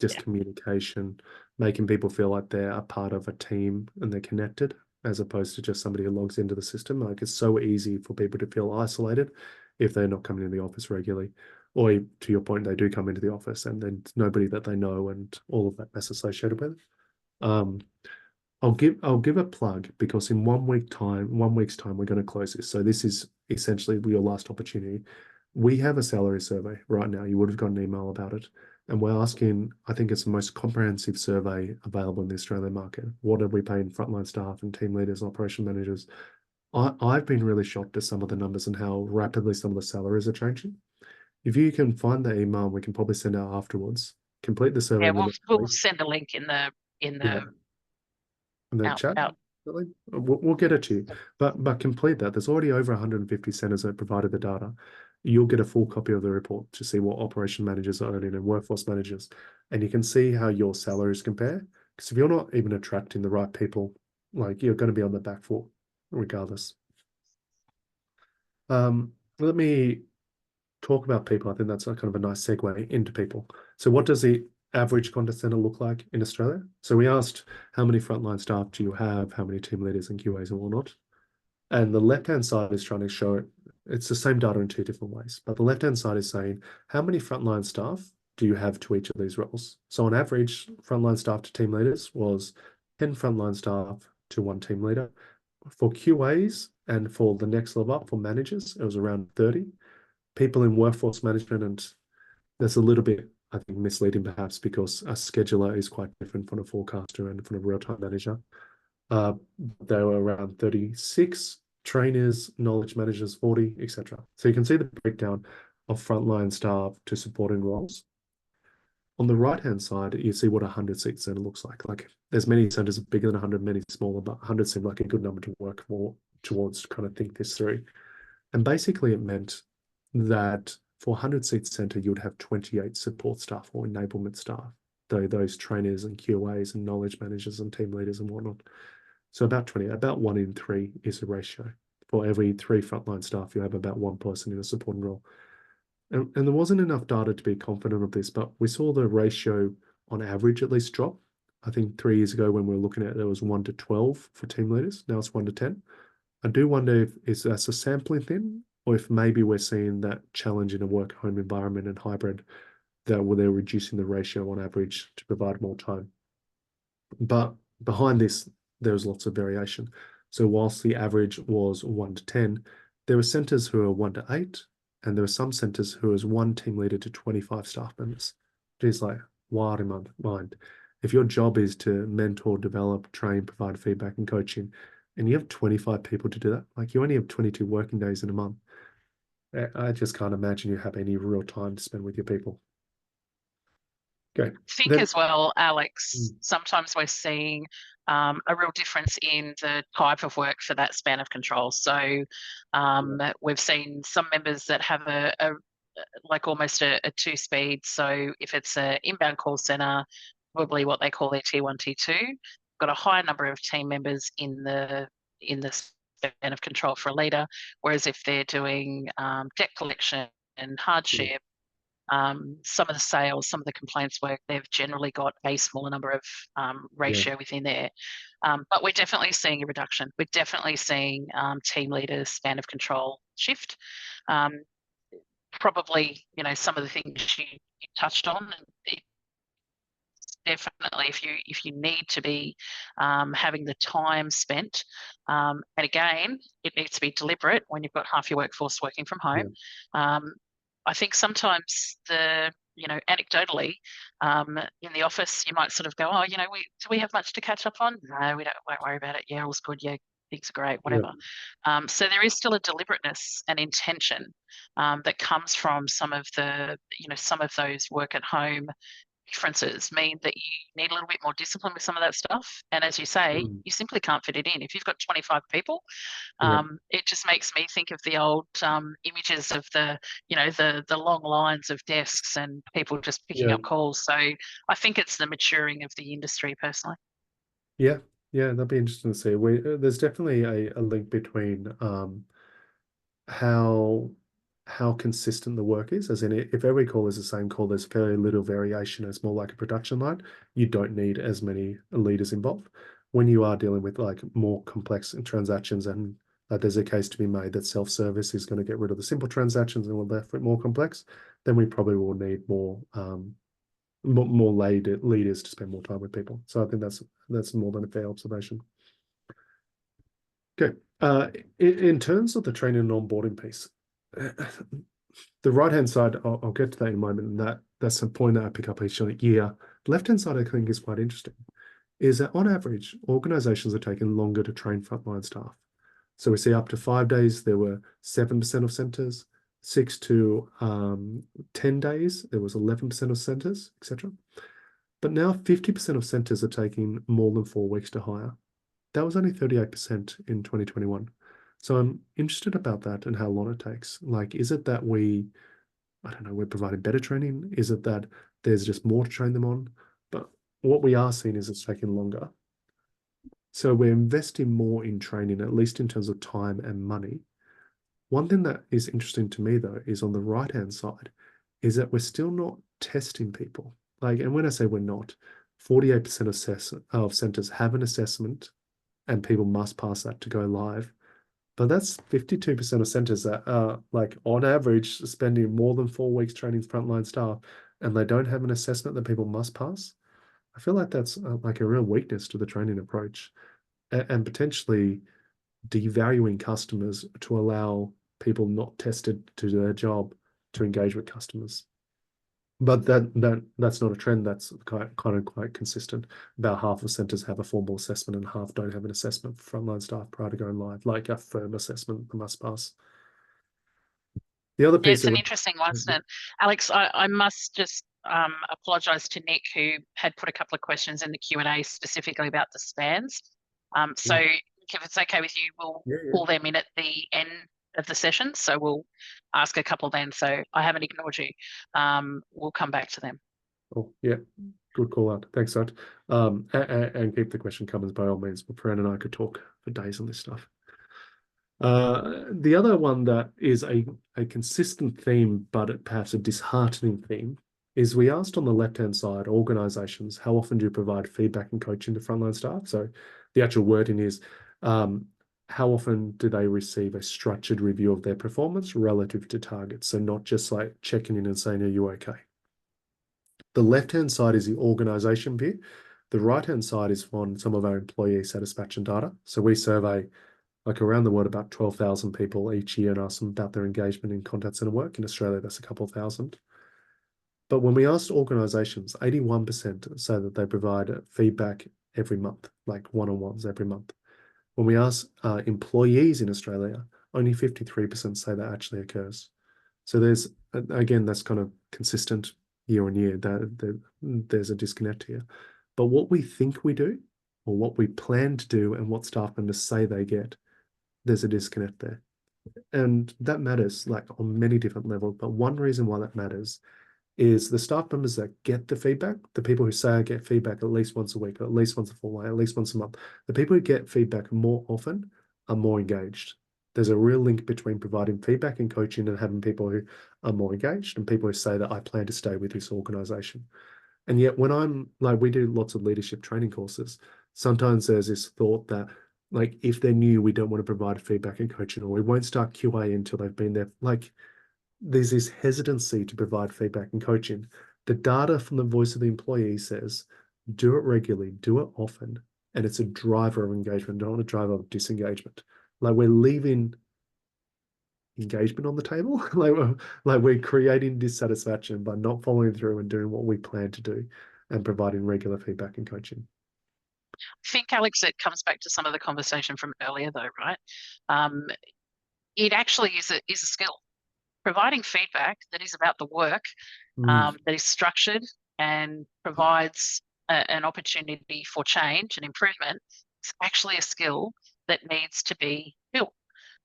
just Yeah. communication, making people feel like they're a part of a team and they're connected, as opposed to just somebody who logs into the system. Like it's so easy for people to feel isolated if they're not coming into the office regularly. Or to your point, they do come into the office and then nobody that they know and all of that mess associated with it. Um, I'll give a plug because in 1 week's time, we're going to close this. So this is essentially your last opportunity. We have a salary survey right now. You would have got an email about it. And we're asking, I think it's the most comprehensive survey available in the Australian market. What are we paying frontline staff and team leaders, operation managers? I've been really shocked at some of the numbers and how rapidly some of the salaries are changing. If you can find the email, we can probably send out afterwards. Complete the survey Yeah, in the we'll next we'll week. send a link in Yeah, the in the out chat. out. Really? We'll get it to you. But complete that. There's already over 150 centres that provided the data. You'll get a full copy of the report to see what operation managers are earning and workforce managers. And you can see how your salaries compare. Because if you're not even attracting the right people, like you're going to be on the back foot regardless. Let me talk about people. I think that's a kind of a nice segue into people. So what does the average contact center look like in Australia? So we asked how many frontline staff do you have, how many team leaders and QAs and whatnot. And the left-hand side is trying to show it. It's the same data in two different ways, but the left-hand side is saying how many frontline staff do you have to each of these roles? So on average, frontline staff to team leaders was 10 frontline staff to one team leader. For QAs and for the next level up for managers, it was around 30. People in workforce management, and that's a little bit, I think, misleading perhaps because a scheduler is quite different from a forecaster and from a real-time manager. They were around 36, trainers, knowledge managers, 40, etc. So you can see the breakdown of frontline staff to supporting roles. On the right-hand side, you see what a 100-seat centre looks like. Like there's many centres bigger than 100, many smaller, but 100 seemed like a good number to work more towards to kind of think this through. And basically it meant that for 100-seat centre, you would have 28 support staff or enablement staff, though those trainers and QAs and knowledge managers and team leaders and whatnot. So about 20, about 1 in 3 is the ratio. For every 3 frontline staff, you have about 1 person in a supporting role. And there wasn't enough data to be confident of this, but we saw the ratio on average at least drop. I think 3 years ago when we were looking at it, there was 1 to 12 for team leaders. Now it's 1 to 10. I do wonder if that's a sampling thing, or if maybe we're seeing that challenge in a work-home environment and hybrid, that where they're reducing the ratio on average to provide more time. But behind this, there was lots of variation. So whilst the average was 1 to 10, there were centres who were 1 to 8, and there were some centres who was 1 team leader to 25 staff members. It's like wild in my mind. If your job is to mentor, develop, train, provide feedback and coaching, and you have 25 people to do that, like you only have 22 working days in a month. I just can't imagine you have any real time to spend with your people. Okay. Think Then as well, Alex, sometimes we're seeing a real difference in the type of work for that span of control. So we've seen some members that have a like almost a two-speed. So if it's an inbound call center, probably what they call their T1, T2, got a higher number of team members in the span of control for a leader. Whereas if they're doing debt collection and Yeah. hardship, some of the sales, some of the complaints work, they've generally got a smaller number of Yeah. ratio within there. But we're definitely seeing a reduction. We're definitely seeing team leaders' span of control shift. Um, Probably, some of the things you touched on. Definitely, if you need to be having the time spent, and again, it needs to be deliberate when you've got half your workforce working from home. Yeah. I think sometimes anecdotally, in the office, you might sort of go, oh, do we have much to catch up on? No, we don't. Won't worry about it. Yeah, all's good. Yeah, things are great. Yeah. Whatever. So there is still a deliberateness and intention that comes from some of those work at home differences mean that you need a little bit more discipline with some of that stuff. And as you say, Mm. you simply can't fit it in. If you've got 25 people, Yeah. it just makes me think of the old images of the long lines of desks and people just picking Yeah. up calls. So I think it's the maturing of the industry personally. Yeah. Yeah. That'd be interesting to see. There's definitely a link between how consistent the work is, as in if every call is the same call, there's very little variation. It's more like a production line. You don't need as many leaders involved. When you are dealing with like more complex transactions and there's a case to be made that self-service is going to get rid of the simple transactions and we're left with more complex, then we probably will need more leaders to spend more time with people. So I think that's more than a fair observation. Okay. In terms of the training and onboarding piece, the right-hand side, I'll get to that in a moment, and that's a point that I pick up each year. The left-hand side, I think, is quite interesting, is that on average, organizations are taking longer to train frontline staff. So we see up to 5 days, there were 7% of centers, 6 to 10 days, there was 11% of centers, etc. But now 50% of centers are taking more than 4 weeks to hire. That was only 38% in 2021. So I'm interested about that and how long it takes. Like, is it that we're providing better training? Is it that there's just more to train them on? But what we are seeing is it's taking longer. So we're investing more in training, at least in terms of time and money. One thing that is interesting to me, though, is on the right-hand side, is that we're still not testing people. And when I say we're not, 48% of centers have an assessment and people must pass that to go live. But that's 52% of centers that are on average spending more than 4 weeks training frontline staff, and they don't have an assessment that people must pass. I feel like that's a real weakness to the training approach, and potentially devaluing customers to allow people not tested to do their job to engage with customers. But that's not a trend. That's quite consistent. About half of centres have a formal assessment and half don't have an assessment for frontline staff prior to going live, like a firm assessment, the must pass. The other piece It's that an interesting one, isn't it? Alex, I must just apologise to Nick, who had put a couple of questions in the Q&A specifically about the spans. So if it's okay with you, we'll pull them in at the end of the session. So we'll ask a couple then. So I haven't ignored you. We'll come back to them. Oh, yeah. Good call out. Thanks, Art. And keep the question coming by all means. But Fran and I could talk for days on this stuff. The other one that is a consistent theme, but perhaps a disheartening theme, is we asked on the left-hand side, organizations, how often do you provide feedback and coaching to frontline staff? So the actual wording is, how often do they receive a structured review of their performance relative to targets? So not just like checking in and saying, are you okay? The left-hand side is the organization bit. The right-hand side is on some of our employee satisfaction data. So we survey around the world about 12,000 people each year and ask them about their engagement in contact center work. In Australia, that's a couple of thousand. But when we asked organizations, 81% say that they provide feedback every month, like one-on-ones every month. When we ask employees in Australia, only 53% say that actually occurs. So that's kind of consistent year on year. There's a disconnect here. But what we think we do, or what we plan to do, and what staff members say they get, there's a disconnect there. And that matters like on many different levels. But one reason why that matters is the staff members that get the feedback, the people who say I get feedback at least once a week, or at least once a fortnight, at least once a month, the people who get feedback more often are more engaged. There's a real link between providing feedback and coaching and having people who are more engaged and people who say that I plan to stay with this organization. And yet when I'm like, we do lots of leadership training courses, sometimes there's this thought that like, if they're new, we don't want to provide feedback and coaching, or we won't start QA until they've been there. Like, there's this hesitancy to provide feedback and coaching. The data from the voice of the employee says, do it regularly, do it often, and it's a driver of engagement, not a driver of disengagement. Like we're leaving engagement on the table, like we're creating dissatisfaction by not following through and doing what we plan to do, and providing regular feedback and coaching. I think, Alex, it comes back to some of the conversation from earlier, though, right? It actually is a skill. Providing feedback that is about the work, that is structured and provides an opportunity for change and improvement is actually a skill that needs to be built.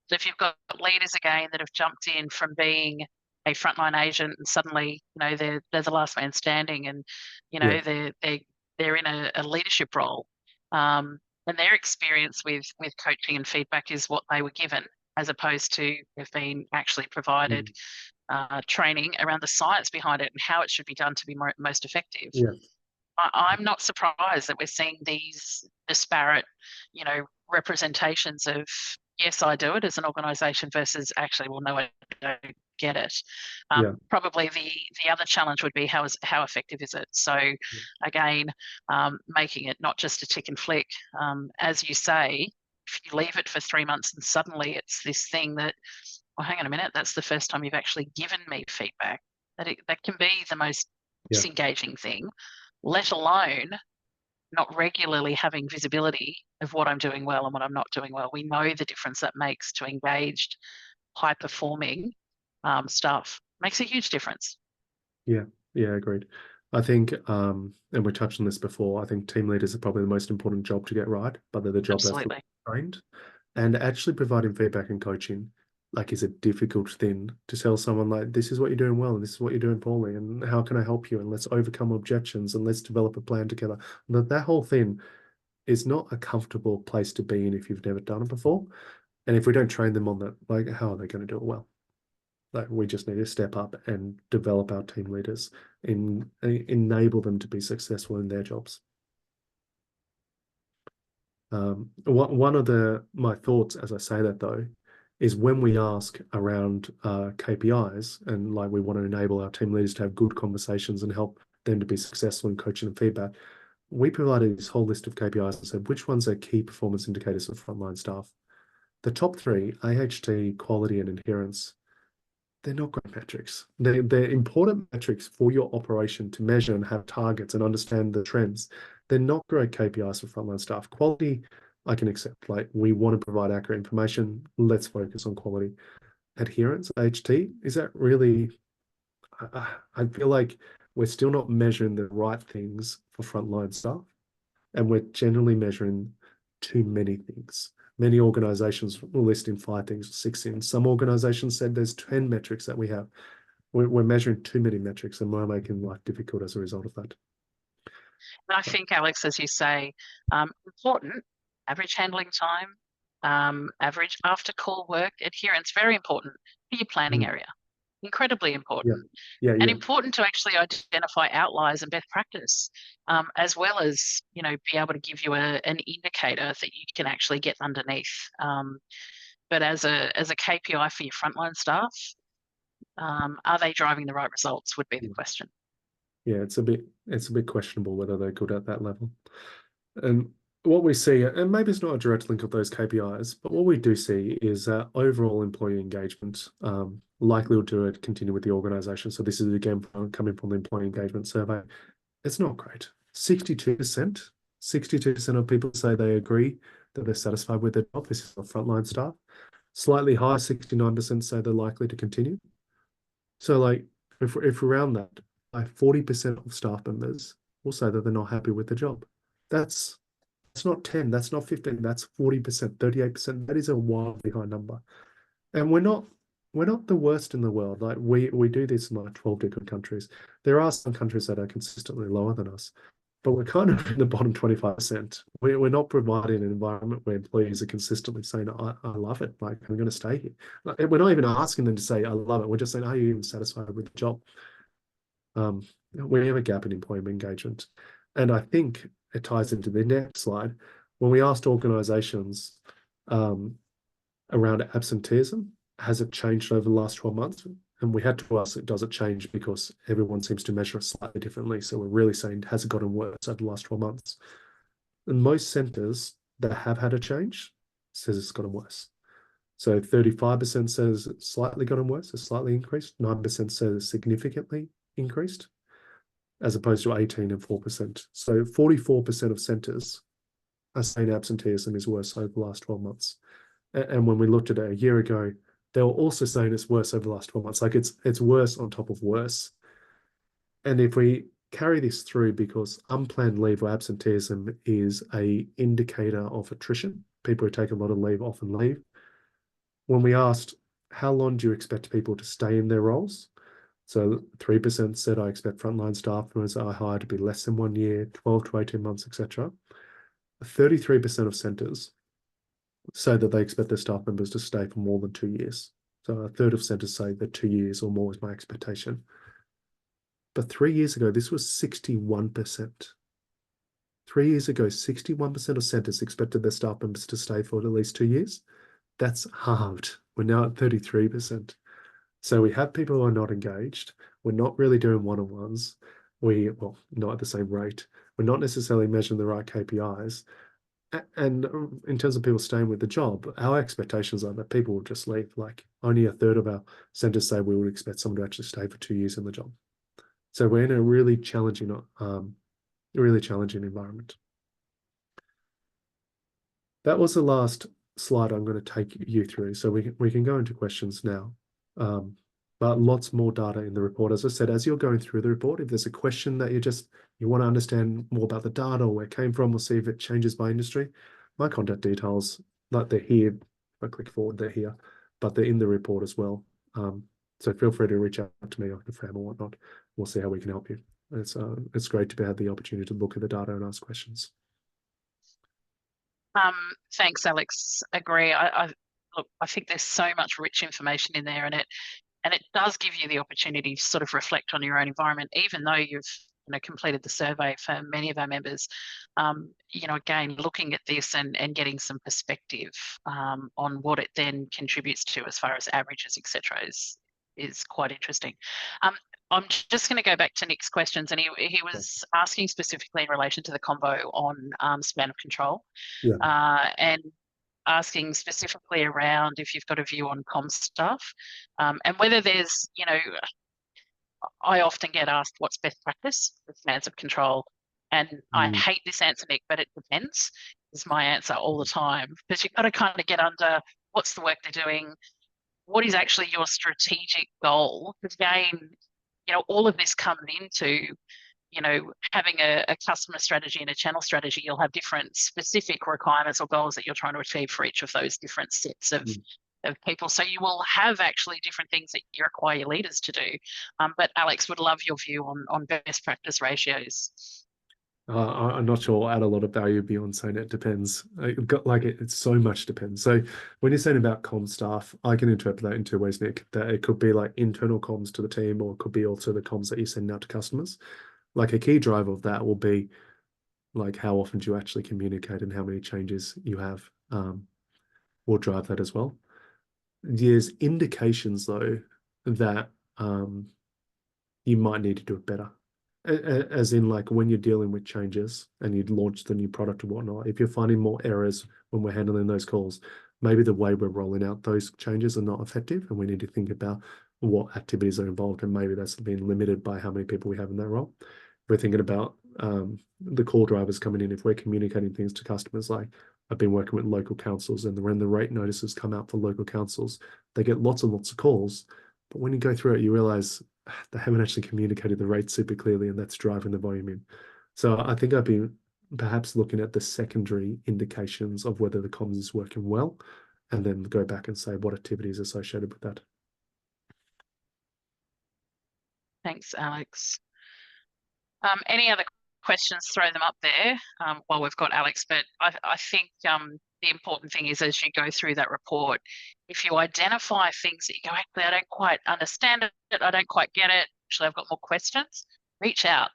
So if you've got leaders again that have jumped in from being a frontline agent and suddenly, they're the last man standing, and Yeah, they're in a leadership role, and their experience with coaching and feedback is what they were given, as opposed to have been actually provided training around the science behind it and how it should be done to be most effective. yeah, I'm not surprised that we're seeing these disparate, representations of, yes, I do it as an organisation versus actually, well, no, I don't get it. yeah, Probably the other challenge would be how effective is it? So again, making it not just a tick and flick. As you say, if you leave it for 3 months and suddenly it's this thing that, well, hang on a minute, that's the first time you've actually given me feedback. That can be the most yeah, disengaging thing, let alone not regularly having visibility of what I'm doing well and what I'm not doing well. We know the difference that makes to engaged, high performing staff. Makes a huge difference. yeah, yeah, agreed. I think, and we touched on this before, I think team leaders are probably the most important job to get right, but they're the job that's Absolutely. trained. And actually providing feedback and coaching, like, is a difficult thing to tell someone, like, this is what you're doing well, and this is what you're doing poorly, and how can I help you? And let's overcome objections and let's develop a plan together. That whole thing is not a comfortable place to be in if you've never done it before. And if we don't train them on that, like, how are they going to do it well? Like, we just need to step up and develop our team leaders and enable them to be successful in their jobs. One of my thoughts as I say that, though, is when we ask around KPIs, and like we want to enable our team leaders to have good conversations and help them to be successful in coaching and feedback, we provided this whole list of KPIs and said which ones are key performance indicators for frontline staff. The top three, AHT, quality, and adherence, they're not great metrics. They're important metrics for your operation to measure and have targets and understand the trends. They're not great KPIs for frontline staff. Quality, I can accept. Like, we want to provide accurate information. Let's focus on quality. Adherence, AHT, is that really? I feel like we're still not measuring the right things for frontline staff, and we're generally measuring too many things. Many organizations will list in 5 things, 6 things. Some organizations said there's 10 metrics that we have. We're measuring too many metrics, and we're making life difficult as a result of that. And I think, Alex, as you say, important, average handling time, average after call work, adherence, very important for your planning area. Incredibly important. And important to actually identify outliers and best practice, as well as, be able to give you an indicator that you can actually get underneath. But as a KPI for your frontline staff, are they driving the right results would be the question. Yeah, it's a bit questionable whether they're good at that level. And what we see, and maybe it's not a direct link of those KPIs, but what we do see is overall employee engagement likelihood to continue with the organization. So this is again coming from the employee engagement survey. It's not great. 62% of people say they agree that they're satisfied with their job. This is the frontline staff. Slightly higher, 69% say they're likely to continue. So, like, if around that, like 40% of staff members will say that they're not happy with the job. That's not 10, that's not 15, that's 40%, 38%. That is a wildly high number. And we're not the worst in the world. Like we do this in like 12 different countries. There are some countries that are consistently lower than us, but we're kind of in the bottom 25%. We're not providing an environment where employees are consistently saying, I love it. Like, I'm going to stay here. Like, we're not even asking them to say, I love it. We're just saying, are you even satisfied with the job? We have a gap in employee engagement. And I think it ties into the next slide. When we asked organizations um, around absenteeism, has it changed over the last 12 months? And we had to ask, does it change? Because everyone seems to measure it slightly differently. So we're really saying, has it gotten worse over the last 12 months? And most centres that have had a change says it's gotten worse. So 35% says it's slightly gotten worse, it's slightly increased. 9% says it's significantly increased, as opposed to 18 and 4%. So 44% of centres are saying absenteeism is worse over the last 12 months. And when we looked at it a year ago, they were also saying it's worse over the last 12 months. Like it's worse on top of worse. And if we carry this through, because unplanned leave or absenteeism is a indicator of attrition, people who take a lot of leave often leave. When we asked, how long do you expect people to stay in their roles? So 3% said, I expect frontline staff members I hire to be less than 1 year, 12 to 18 months, etc. 33% of centres say that they expect their staff members to stay for more than 2 years. So a third of centres say that 2 years or more is my expectation. But 3 years ago, this was 61%. 3 years ago, 61% of centres expected their staff members to stay for at least 2 years. That's halved. We're now at 33%. So we have people who are not engaged. We're not really doing one-on-ones. Well, not at the same rate. We're not necessarily measuring the right KPIs. And in terms of people staying with the job, our expectations are that people will just leave. Like only a third of our centres say we would expect someone to actually stay for 2 years in the job. So we're in a really challenging environment. That was the last slide I'm going to take you through. So we can go into questions now. But lots more data in the report. As I said, as you're going through the report, if there's a question that you want to understand more about the data or where it came from, or see if it changes by industry, my contact details, like they're here. If I click forward, they're here, but they're in the report as well. So feel free to reach out to me or to Fran or whatnot. We'll see how we can help you. It's great to have the opportunity to look at the data and ask questions. Thanks, Alex. Agree. Look, I think there's so much rich information in there, and it does give you the opportunity to sort of reflect on your own environment, even though you've completed the survey for many of our members. Again, looking at this and getting some perspective on what it then contributes to as far as averages, etc., is quite interesting. I'm just going to go back to Nick's questions, and he was asking specifically in relation to the convo on span of control, and asking specifically around if you've got a view on comm stuff, and whether there's, I often get asked what's best practice with spans of control, and I hate this answer, Nick, but it depends is my answer all the time, because you've got to kind of get under what's the work they're doing, what is actually your strategic goal, because again, all of this comes into having a customer strategy and a channel strategy. You'll have different specific requirements or goals that you're trying to achieve for each of those different sets of people. So you will have actually different things that you require your leaders to do. But Alex, would love your view on best practice ratios. I'm not sure I'll add a lot of value beyond saying it depends. It's so much depends. So when you're saying about comm staff, I can interpret that in two ways, Nick. That it could be like internal comms to the team, or it could be also the comms that you send out to customers. Like a key driver of that will be like how often do you actually communicate and how many changes you have will drive that as well. There's indications though that you might need to do it better. As in, like when you're dealing with changes and you'd launch the new product or whatnot, if you're finding more errors when we're handling those calls, maybe the way we're rolling out those changes are not effective, and we need to think about what activities are involved, and maybe that's being limited by how many people we have in that role. We're thinking about the call drivers coming in. If we're communicating things to customers, like I've been working with local councils, and when the rate notices come out for local councils, they get lots and lots of calls. But when you go through it, you realize they haven't actually communicated the rate super clearly, and that's driving the volume in. So I think I'd be perhaps looking at the secondary indications of whether the comms is working well, and then go back and say what activity is associated with that. Thanks, Alex. Any other questions, throw them up there while we've got Alex. But I think the important thing is, as you go through that report, if you identify things that you go, actually, I don't quite understand it, I don't quite get it, actually, I've got more questions, reach out.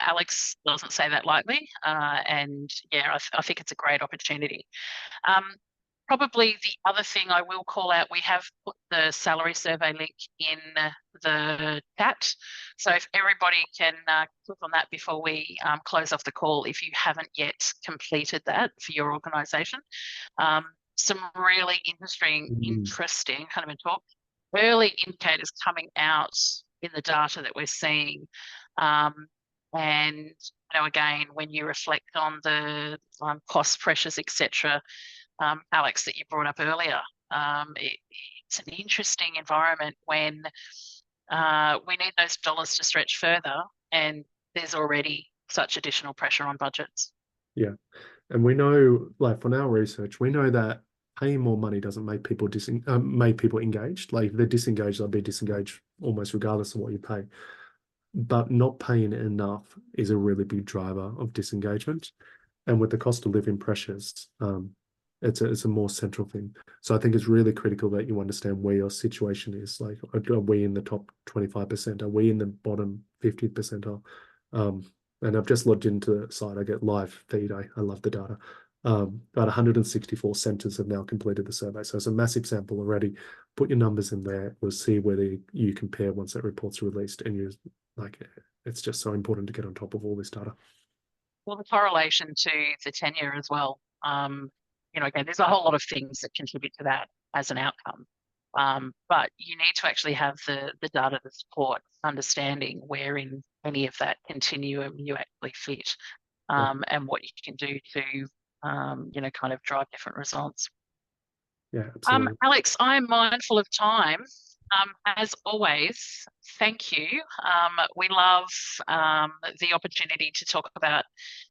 Alex doesn't say that lightly. And yeah, I think it's a great opportunity. Probably the other thing I will call out, we have put the salary survey link in the chat. So if everybody can click on that before we close off the call, if you haven't yet completed that for your organisation. Some really interesting kind of talk, early indicators coming out in the data that we're seeing. And again, when you reflect on the cost pressures, etc., Alex, that you brought up earlier, it's an interesting environment when we need those dollars to stretch further, and there's already such additional pressure on budgets. Yeah, and we know, like from our research, we know that paying more money doesn't make people engaged. Like if they're disengaged, they'll be disengaged almost regardless of what you pay. But not paying enough is a really big driver of disengagement. And with the cost of living pressures, it's a more central thing. So I think it's really critical that you understand where your situation is. Like, are we in the top 25%? Are we in the bottom 50th percentile? And I've just logged into the site. I get live feed. I love the data. About 164 centres have now completed the survey. So it's a massive sample already. Put your numbers in there. We'll see whether you compare once that report's released. And it's just so important to get on top of all this data. Well, the correlation to the tenure as well. Again, there's a whole lot of things that contribute to that as an outcome. But you need to actually have the data to support understanding where in any of that continuum you actually fit, and what you can do to, kind of drive different results. Yeah, absolutely. Alex, I'm mindful of time. As always, thank you. We love the opportunity to talk about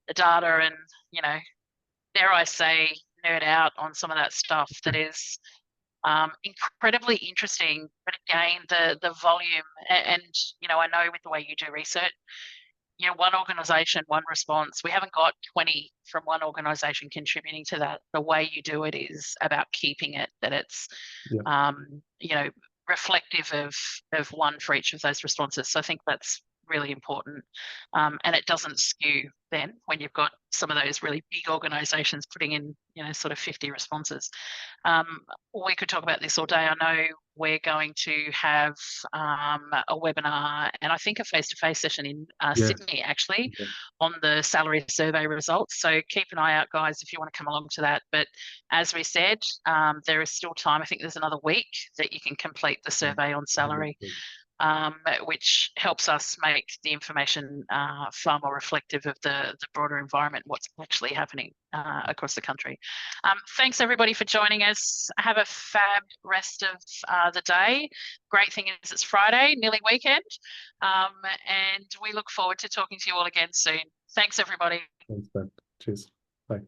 the data and, dare I say, nerd out on some of that stuff that is incredibly interesting. But again, the volume and I know with the way you do research, one organisation, one response. We haven't got 20 from one organisation contributing to that. The way you do it is about keeping it, that it's, reflective of one for each of those responses. So I think that's really important. And it doesn't skew then when you've got some of those really big organisations putting in, sort of 50 responses. We could talk about this all day. I know we're going to have a webinar and I think a face-to-face session in Sydney, actually, on the salary survey results. So keep an eye out, guys, if you want to come along to that. But as we said, there is still time. I think there's another week that you can complete the survey on salary. Which helps us make the information far more reflective of the broader environment, what's actually happening across the country. Thanks everybody for joining us. Have a fab rest of the day. Great thing is it's Friday, nearly weekend, and we look forward to talking to you all again soon. Thanks everybody. Thanks, Ben. Cheers. Bye.